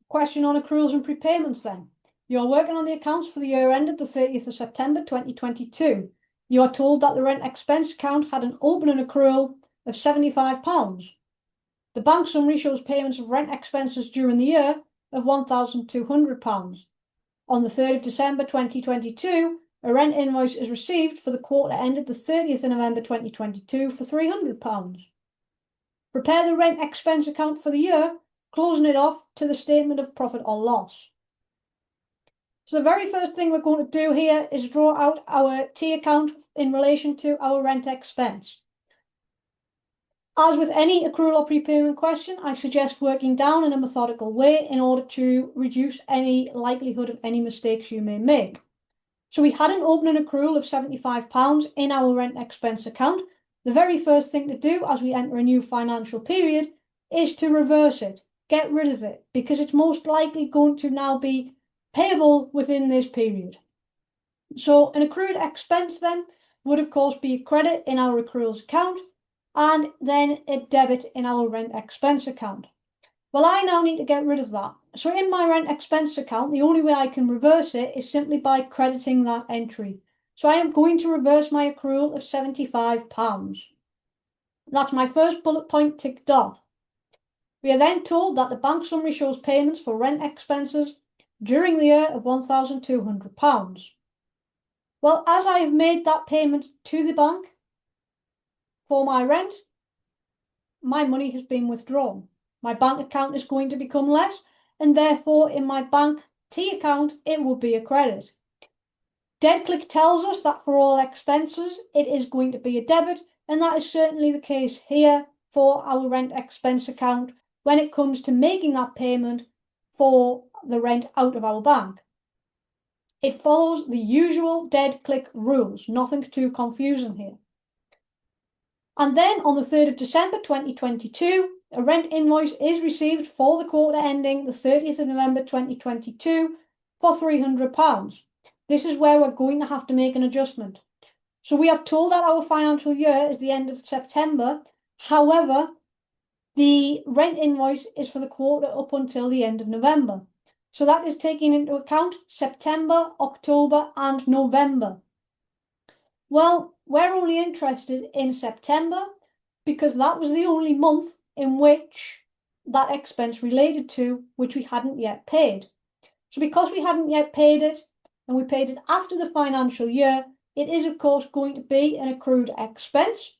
Question on accruals and prepayments then. You are working on the accounts for the year ended the 30th of September 2022. You are told that the rent expense account had an opening accrual of £75. The bank summary shows payments of rent expenses during the year of £1,200. On the 3rd of December 2022, a rent invoice is received for the quarter ended the 30th of November 2022 for £300. Prepare the rent expense account for the year, closing it off to the statement of profit or loss. So the very first thing we're going to do here is draw out our T account in relation to our rent expense. As with any accrual or prepayment question, I suggest working down in a methodical way in order to reduce any likelihood of any mistakes you may make. So we had an opening accrual of £75 in our rent expense account. The very first thing to do as we enter a new financial period is to reverse it, get rid of it, because it's most likely going to now be payable within this period. So an accrued expense then would of course be a credit in our accruals account and then a debit in our rent expense account. Well, I now need to get rid of that. So in my rent expense account, the only way I can reverse it is simply by crediting that entry. So I am going to reverse my accrual of £75. That's my first bullet point ticked off. We are then told that the bank summary shows payments for rent expenses during the year of £1,200. Well, as I have made that payment to the bank for my rent, my money has been withdrawn. My bank account is going to become less, and therefore in my bank T account, it will be a credit. DeadClick tells us that for all expenses, it is going to be a debit, and that is certainly the case here for our rent expense account when it comes to making that payment for the rent out of our bank. It follows the usual DeadClick rules, nothing too confusing here. And then on the 3rd of December 2022, a rent invoice is received for the quarter ending the 30th of November 2022 for £300. This is where we're going to have to make an adjustment. So we are told that our financial year is the end of September. However, the rent invoice is for the quarter up until the end of November. So that is taking into account September, October, and November. Well, we're only interested in September because that was the only month in which that expense related to, which we hadn't yet paid. So because we hadn't yet paid it, and we paid it after the financial year, it is of course going to be an accrued expense.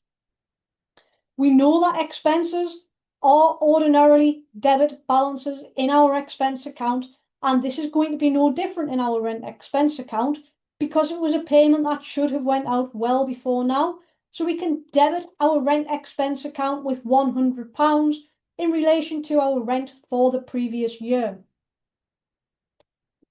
We know that expenses are ordinarily debit balances in our expense account, and this is going to be no different in our rent expense account because it was a payment that should have went out well before now. So we can debit our rent expense account with £100 in relation to our rent for the previous year.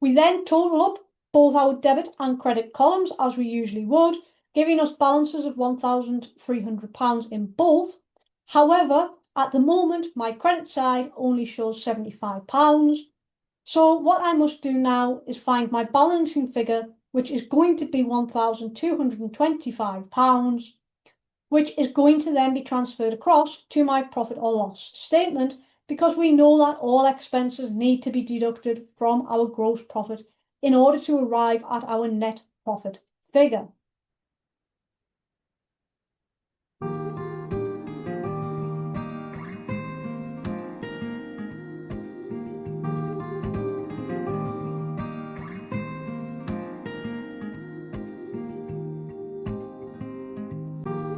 We then total up both our debit and credit columns as we usually would, giving us balances of £1,300 in both. However, at the moment, my credit side only shows £75. So what I must do now is find my balancing figure, which is going to be £1,225, which is going to then be transferred across to my profit or loss statement, because we know that all expenses need to be deducted from our gross profit in order to arrive at our net profit figure.